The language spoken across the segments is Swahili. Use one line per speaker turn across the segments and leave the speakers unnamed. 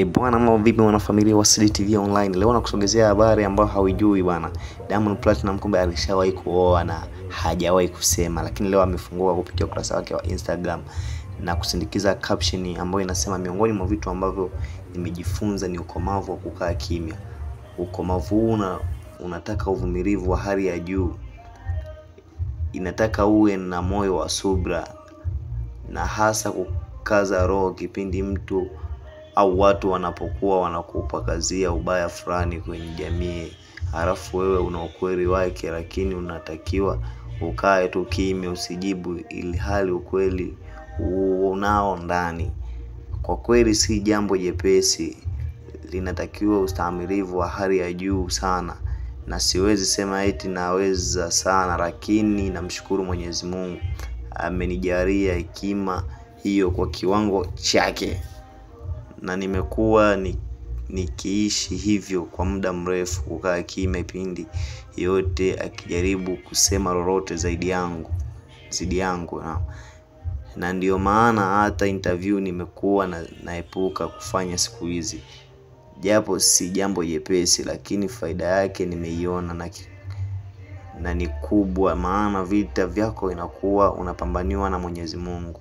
Bwana, mambo vipi wanafamilia wa Sidi TV Online? Leo nakusogezea habari ambayo hauijui bwana. Diamond Platinum kumbe alishawahi kuoa na hajawahi kusema, lakini leo amefungua kupitia ukurasa wake wa Instagram na kusindikiza caption ambayo inasema miongoni mwa vitu ambavyo nimejifunza ni ukomavu wa kukaa kimya. Ukomavu huu unataka uvumilivu wa hali ya juu. Inataka uwe na moyo wa subra na hasa kukaza roho kipindi mtu au watu wanapokuwa wanakupakazia ubaya fulani kwenye jamii, halafu wewe una ukweli wake, lakini unatakiwa ukae tu kimya, usijibu, ili hali ukweli unao ndani. Kwa kweli si jambo jepesi, linatakiwa ustahimilivu wa hali ya juu sana, na siwezi sema eti naweza sana, lakini namshukuru Mwenyezi Mungu amenijalia hekima hiyo kwa kiwango chake, na nimekuwa nikiishi hivyo kwa muda mrefu, kukaa kimya pindi yote akijaribu kusema lolote zidi yangu na ndio maana hata interview nimekuwa naepuka kufanya siku hizi, japo si jambo jepesi, lakini faida yake nimeiona na ni kubwa, maana vita vyako inakuwa unapambaniwa na Mwenyezi Mungu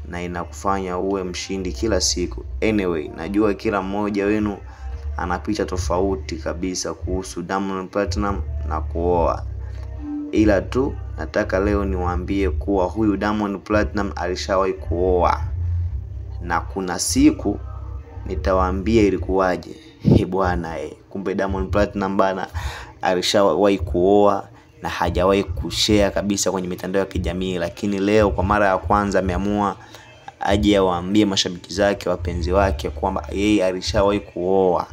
na inakufanya uwe mshindi kila siku. Anyway, najua kila mmoja wenu ana picha tofauti kabisa kuhusu Diamond Platinum na kuoa, ila tu nataka leo niwaambie kuwa huyu Diamond Platinum alishawahi kuoa, na kuna siku nitawaambia ilikuwaje. Bwana kumbe Diamond Platinum bana alishawahi kuoa na hajawahi kushare kabisa kwenye mitandao ya kijamii, lakini leo kwa mara ya kwanza ameamua aje awaambie mashabiki zake, wapenzi wake, kwamba yeye alishawahi kuoa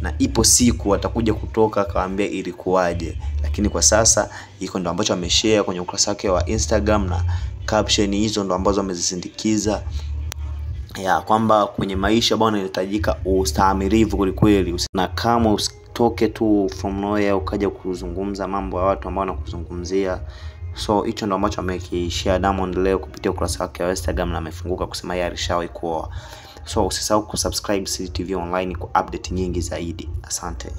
na ipo siku atakuja kutoka akawaambia ilikuwaje. Lakini kwa sasa iko ndo ambacho ameshare kwenye ukurasa wake wa Instagram, na caption hizo ndo ambazo amezisindikiza, ya kwamba kwenye maisha bwana inahitajika ustahimilivu kweli, na kama usitoke tu from nowhere ukaja kuzungumza mambo ya watu ambao wanakuzungumzia. So hicho ndo ambacho amekishare Diamond leo kupitia ukurasa wake wa Instagram, na amefunguka kusema yeye alishawahi kuoa. So usisahau kusubscribe Sidi TV Online kwa update nyingi zaidi. Asante.